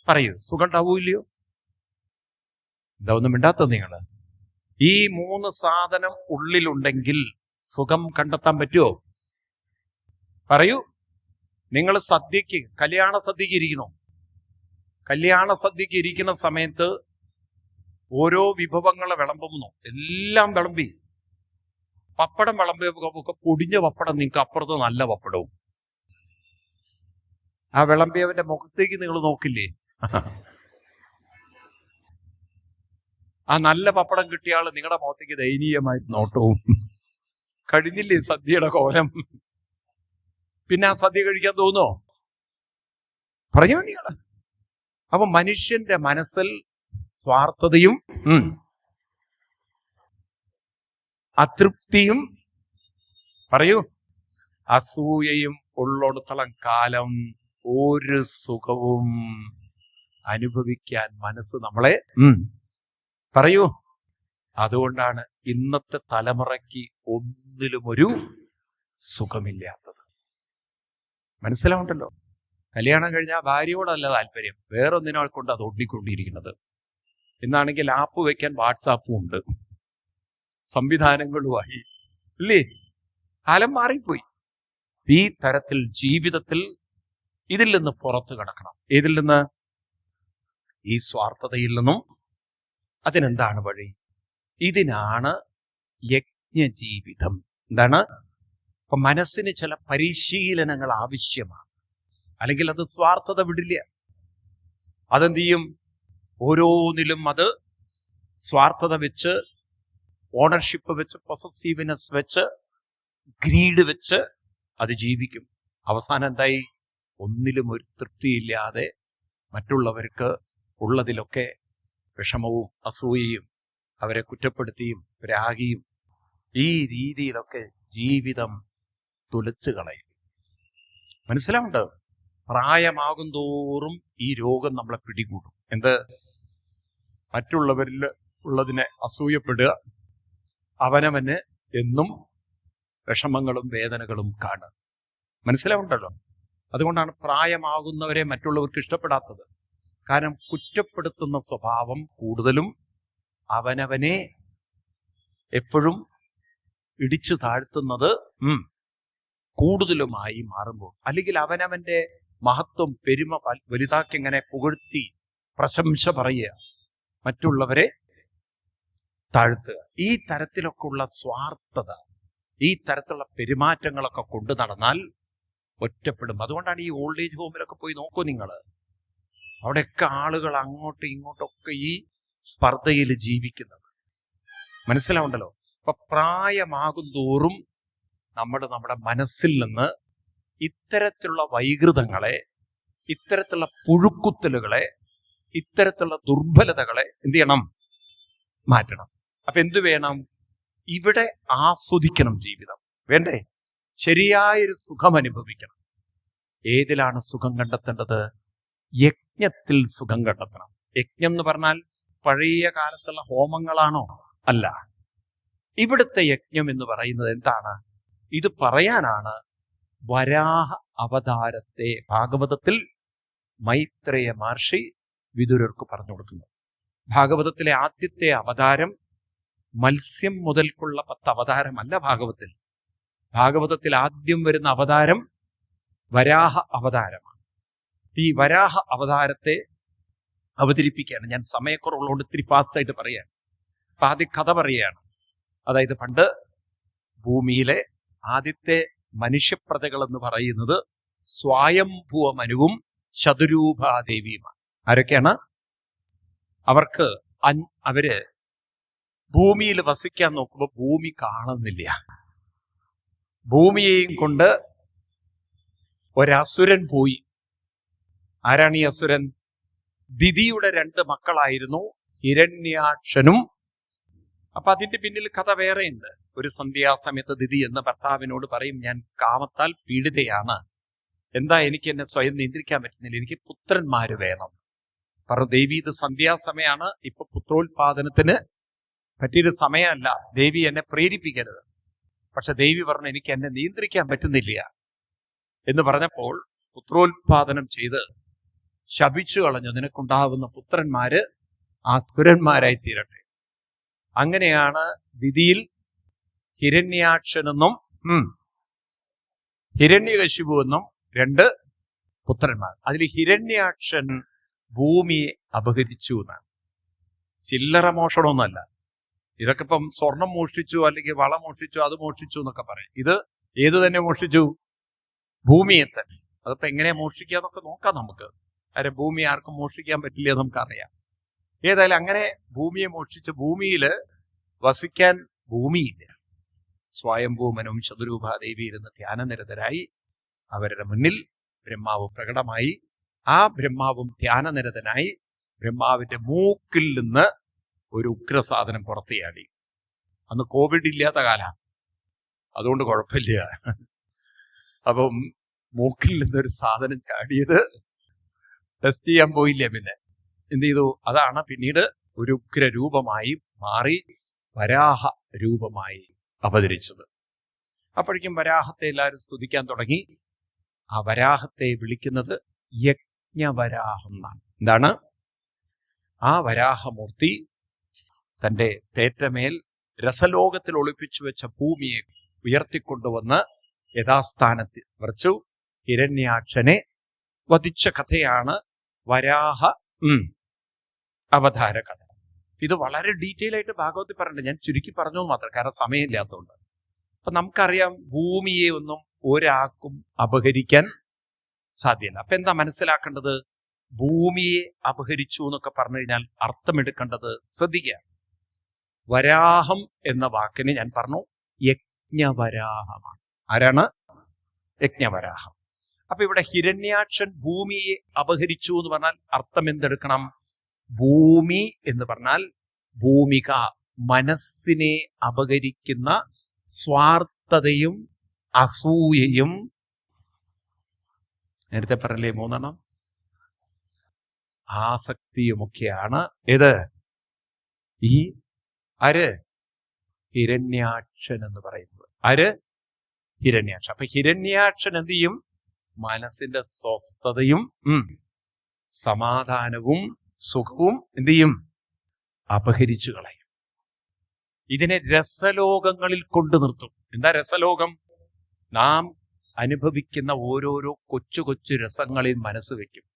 പറയൂ, സുഖം ഉണ്ടാവൂല്ലയോ? എന്താ ഒന്നും മിണ്ടാത്ത നിങ്ങള്? ഈ 3 സാധനം ഉള്ളിലുണ്ടെങ്കിൽ സുഖം കണ്ടെത്താൻ പറ്റുമോ? പറയൂ. നിങ്ങൾ കല്യാണ സദ്യക്ക് ഇരിക്കണോ? കല്യാണ സദ്യക്ക് ഇരിക്കുന്ന സമയത്ത് ഓരോ വിഭവങ്ങളെ വിളമ്പുന്നു. എല്ലാം വിളമ്പി, പപ്പടം വിളമ്പിയൊക്കെ പൊടിഞ്ഞ പപ്പടം, നിങ്ങൾക്ക് അപ്പുറത്ത് നല്ല പപ്പടവും. ആ വിളമ്പിയവന്റെ മുഖത്തേക്ക് നിങ്ങൾ നോക്കില്ലേ? ആ നല്ല പപ്പടം കിട്ടിയ ആള് നിങ്ങളുടെ മുഖത്തേക്ക് ദയനീയമായി നോട്ടവും. കഴിഞ്ഞില്ലേ സദ്യയുടെ കോലം? പിന്നെ ആ സദ്യ കഴിക്കാൻ തോന്നോ? പറഞ്ഞു നിങ്ങള്. അപ്പൊ മനുഷ്യന്റെ മനസ്സിൽ സ്വാർത്ഥതയും അതൃപ്തിയും, പറയൂ, അസൂയയും ഉള്ളിടത്തോളം കാലം ഒരു സുഖവും അനുഭവിക്കാൻ മനസ്സ് നമ്മളെ പറയൂ. അതുകൊണ്ടാണ് ഇന്നത്തെ തലമുറയ്ക്ക് ഒന്നിലും ഒരു സുഖമില്ലാത്തത്. മനസ്സിലാവുണ്ടല്ലോ? കല്യാണം കഴിഞ്ഞാൽ ഭാര്യയോടല്ല താല്പര്യം, വേറൊന്നിനെ കൊണ്ട് അത് ഒട്ടിക്കൊണ്ടിരിക്കുന്നത്. ഇന്നാണെങ്കിൽ ആപ്പ് വെക്കാൻ വാട്സാപ്പും ഉണ്ട്, സംവിധാനങ്ങളുമായി, ഇല്ലേ? കാലം മാറിപ്പോയി. ഈ തരത്തിൽ ജീവിതത്തിൽ ഇതിൽ നിന്ന് പുറത്തു കടക്കണം. ഏതിൽ നിന്ന്? ഈ സ്വാർത്ഥതയിൽ നിന്നും. അതിനെന്താണ് വഴി? ഇതിനാണ് യജ്ഞജീവിതം. എന്താണ്? അപ്പൊ മനസ്സിന് ചില പരിശീലനങ്ങൾ ആവശ്യമാണ്, അല്ലെങ്കിൽ അത് സ്വാർത്ഥത വിടില്ല. അതെന്ത് ചെയ്യും? ഓരോന്നിലും അത് സ്വാർത്ഥത വെച്ച്, ഓണർഷിപ്പ് വെച്ച്, പൊസസീവ്നെസ് വെച്ച്, ഗ്രീഡ് വെച്ച് അത് ജീവിക്കും. അവസാനം എന്തായി? ഒന്നിലും ഒരു തൃപ്തിയില്ലാതെ മറ്റുള്ളവർക്ക് ഉള്ളതിലൊക്കെ വിഷമവും അസൂയയും, അവരെ കുറ്റപ്പെടുത്തിയും രാഗിയും, ഈ രീതിയിലൊക്കെ ജീവിതം തുലച്ചു കളയും. മനസ്സിലാവുണ്ട്? പ്രായമാകും തോറും ഈ രോഗം നമ്മളെ പിടികൂടും. എന്ത്? മറ്റുള്ളവരിൽ ഉള്ളതിനെ അസൂയപ്പെടുക, അവനവന് എന്നും വിഷമങ്ങളും വേദനകളും കാണുക. മനസ്സിലാവുണ്ടല്ലോ? അതുകൊണ്ടാണ് പ്രായമാകുന്നവരെ മറ്റുള്ളവർക്ക് ഇഷ്ടപ്പെടാത്തത്. കാരണം കുറ്റപ്പെടുത്തുന്ന സ്വഭാവം കൂടുതലും അവനവനെ എപ്പോഴും ഇടിച്ചു താഴ്ത്തുന്നത് കൂടുതലുമായി മാറുമ്പോൾ, അല്ലെങ്കിൽ അവനവന്റെ മഹത്വം, പെരുമ വലുതാക്കി ഇങ്ങനെ പുകഴ്ത്തി പ്രശംസ പറയുക, മറ്റുള്ളവരെ താഴ്ത്തുക, ഈ തരത്തിലൊക്കെ ഉള്ള സ്വാർത്ഥത, ഈ തരത്തിലുള്ള പെരുമാറ്റങ്ങളൊക്കെ കൊണ്ടു നടന്നാൽ ഒറ്റപ്പെടും. അതുകൊണ്ടാണ് ഈ ഓൾഡ് ഏജ് ഹോമിലൊക്കെ പോയി നോക്കൂ നിങ്ങൾ, അവിടെയൊക്കെ ആളുകൾ അങ്ങോട്ടും ഇങ്ങോട്ടൊക്കെ ഈ സ്പർദ്ധയിൽ ജീവിക്കുന്നത്. മനസ്സിലാവുണ്ടല്ലോ? അപ്പൊ പ്രായമാകും തോറും നമ്മുടെ മനസ്സിൽ നിന്ന് ഇത്തരത്തിലുള്ള വൈകൃതങ്ങളെ, ഇത്തരത്തിലുള്ള പുഴുക്കുത്തലുകളെ, ഇത്തരത്തിലുള്ള ദുർബലതകളെ എന്ത് ചെയ്യണം? മാറ്റണം. അപ്പൊ എന്തു വേണം? ഇവിടെ ആസ്വദിക്കണം ജീവിതം, വേണ്ടേ? ശരിയായൊരു സുഖം അനുഭവിക്കണം. ഏതിലാണ് സുഖം കണ്ടെത്തേണ്ടത്? യജ്ഞത്തിൽ സുഖം കണ്ടെത്തണം. യജ്ഞം എന്ന് പറഞ്ഞാൽ പഴയ കാലത്തുള്ള ഹോമങ്ങളാണോ? അല്ല. ഇവിടുത്തെ യജ്ഞം എന്ന് പറയുന്നത് എന്താണ്? ഇത് പറയാനാണ് വരാഹ അവതാരത്തെ ഭാഗവതത്തിൽ മൈത്രേയ മഹർഷി വിദുരർക്ക് പറഞ്ഞു കൊടുക്കുന്നത്. ഭാഗവതത്തിലെ ആദ്യത്തെ അവതാരം മത്സ്യം മുതൽക്കുള്ള 10 അവതാരമല്ല ഭാഗവത്തിൽ. ഭാഗവതത്തിൽ ആദ്യം വരുന്ന അവതാരം വരാഹ അവതാരമാണ്. ഈ വരാഹ അവതാരത്തെ അവതരിപ്പിക്കുകയാണ്. ഞാൻ സമയക്കുറവുള്ളതുകൊണ്ട് ഇത്തിരി ഫാസ്റ്റായിട്ട് പറയാൻ. അപ്പൊ ആദ്യം കഥ പറയുകയാണ്. അതായത് പണ്ട് ഭൂമിയിലെ ആദ്യത്തെ മനുഷ്യപ്രജകൾ എന്ന് പറയുന്നത് സ്വയംഭുവ മനുവും ശതുരൂപാദേവിയുമാണ്. ആരൊക്കെയാണ്? അവര് ഭൂമിയിൽ വസിക്കാൻ നോക്കുമ്പോൾ ഭൂമി കാണുന്നില്ല. ഭൂമിയെയും കൊണ്ട് ഒരസുരൻ പോയി. ആരാണ് ഈ അസുരൻ? ദിതിയുടെ 2 മക്കളായിരുന്നു, ഹിരണ്യാക്ഷനും. അപ്പൊ അതിന്റെ പിന്നിൽ കഥ വേറെയുണ്ട്. ഒരു സന്ധ്യാസമയത്ത് ദിതി എന്ന ഭർത്താവിനോട് പറയും, ഞാൻ കാമത്താൽ പീഡിതയാണ്, എന്താ എനിക്ക് എന്നെ സ്വയം നിയന്ത്രിക്കാൻ പറ്റുന്നില്ല, എനിക്ക് പുത്രന്മാര് വേണം. പറഞ്ഞു, ദേവി ഇത് സന്ധ്യാസമയാണ്, ഇപ്പൊ പുത്രോത്പാദനത്തിന് പറ്റിയൊരു സമയമല്ല, ദേവി എന്നെ പ്രേരിപ്പിക്കരുത്. പക്ഷെ ദേവി പറഞ്ഞു, എനിക്ക് എന്നെ നിയന്ത്രിക്കാൻ പറ്റുന്നില്ല എന്ന് പറഞ്ഞപ്പോൾ പുത്രോത്പാദനം ചെയ്ത് ശപിച്ചു കളഞ്ഞു, നിനക്കുണ്ടാവുന്ന പുത്രന്മാര് അസുരന്മാരായി തീരട്ടെ. അങ്ങനെയാണ് ദിതിയിൽ ഹിരണ്യാക്ഷനെന്നും ഹിരണ്യകശിപു എന്നും 2 പുത്രന്മാർ. അതിൽ ഹിരണ്യാക്ഷൻ ഭൂമിയെ അപഹരിച്ചു എന്നാണ്. ചില്ലറ മോഷണമൊന്നുമല്ല. ഇതൊക്കെ ഇപ്പം സ്വർണം മോഷ്ടിച്ചു, അല്ലെങ്കിൽ വള മോഷ്ടിച്ചു, അത് മോഷ്ടിച്ചു എന്നൊക്കെ പറയും. ഇത് ഏത് തന്നെ മോഷ്ടിച്ചു? ഭൂമിയെ തന്നെ. അതിപ്പോ എങ്ങനെയാ മോഷ്ടിക്കാന്നൊക്കെ നോക്കാം നമുക്ക്. കാര്യം ഭൂമി ആർക്കും മോഷ്ടിക്കാൻ പറ്റില്ല നമുക്കറിയാം. ഏതായാലും അങ്ങനെ ഭൂമിയെ മോഷ്ടിച്ച് ഭൂമിയിൽ വസിക്കാൻ ഭൂമിയില്ല. സ്വയംഭൂമനും ശതുരൂപാദേവി ഇരുന്ന് ധ്യാനനിരതരായി. അവരുടെ മുന്നിൽ ബ്രഹ്മാവ് പ്രകടമായി. ആ ബ്രഹ്മാവും ധ്യാനനിരതനായി. ബ്രഹ്മാവിന്റെ മൂക്കിൽ നിന്ന് ഒരു ഉഗ്രസാധനം പുറത്തു ചാടി. അന്ന് കോവിഡ് ഇല്ലാത്ത കാലം, അതുകൊണ്ട് കുഴപ്പമില്ല. അപ്പം മൂക്കിൽ നിന്നൊരു സാധനം ചാടിയത് ടെസ്റ്റ് ചെയ്യാൻ പോയില്ല. പിന്നെ എന്ത് ചെയ്തു? അതാണ് പിന്നീട് ഒരു ഉഗ്രരൂപമായി മാറി വരാഹ രൂപമായി അവതരിച്ചത്. അപ്പോഴേക്കും വരാഹത്തെ എല്ലാവരും സ്തുതിക്കാൻ തുടങ്ങി. ആ വരാഹത്തെ വിളിക്കുന്നത് യജ്ഞവരാഹം എന്നാണ്. എന്താണ്? ആ വരാഹമൂർത്തി തൻ്റെ തേറ്റമേൽ രസലോകത്തിൽ ഒളിപ്പിച്ചു വെച്ച ഭൂമിയെ ഉയർത്തിക്കൊണ്ടുവന്ന് യഥാസ്ഥാനത്ത് വച്ചു ഹിരണ്യാക്ഷനെ വധിച്ച കഥയാണ് വരാഹ അവതാര കഥ. ഇത് വളരെ ഡീറ്റെയിൽ ആയിട്ട് ഭാഗവത്തിൽ പറഞ്ഞിട്ടുണ്ട്. ഞാൻ ചുരുക്കി പറഞ്ഞു മാത്രം, കാരണം സമയമില്ലാത്തതുകൊണ്ട്. അപ്പൊ നമുക്കറിയാം ഭൂമിയെ ഒന്നും ഒരാൾക്കും അപഹരിക്കാൻ സാധ്യമല്ല. അപ്പൊ എന്താ മനസ്സിലാക്കേണ്ടത്? ഭൂമിയെ അപഹരിച്ചു എന്നൊക്കെ പറഞ്ഞു കഴിഞ്ഞാൽ അർത്ഥമെടുക്കേണ്ടത് ശ്രദ്ധിക്കുക. വരാഹം എന്ന വാക്കിന് ഞാൻ പറഞ്ഞു യജ്ഞവരാഹമാണ്. ആരാണ്? യജ്ഞവരാഹം. അപ്പൊ ഇവിടെ ഹിരണ്യാക്ഷൻ ഭൂമിയെ അപഹരിച്ചു എന്ന് പറഞ്ഞാൽ അർത്ഥം എന്തെടുക്കണം? ഭൂമി എന്ന് പറഞ്ഞാൽ ഭൂമിക, മനസ്സിനെ അപഹരിക്കുന്ന സ്വാർത്ഥതയും അസൂയയും, നേരത്തെ പറഞ്ഞില്ലേ 3 ആസക്തിയുമൊക്കെയാണ് ഏത്? ഈ ഹിരണ്യാക്ഷൻ എന്ന് പറയുന്നത്. ഹിരണ്യാക്ഷൻ. അപ്പൊ ഹിരണ്യാക്ഷൻ എന്ത് ചെയ്യും? മനസ്സിന്റെ സ്വസ്ഥതയും സമാധാനവും സുഖവും എന്ത് ചെയ്യും? അപഹരിച്ചു കളയും. ഇതിനെ രസലോകങ്ങളിൽ കൊണ്ടു നിർത്തും. എന്താ രസലോകം? നാം അനുഭവിക്കുന്ന ഓരോരോ കൊച്ചു കൊച്ചു രസങ്ങളിൽ മനസ്സ് വെക്കും.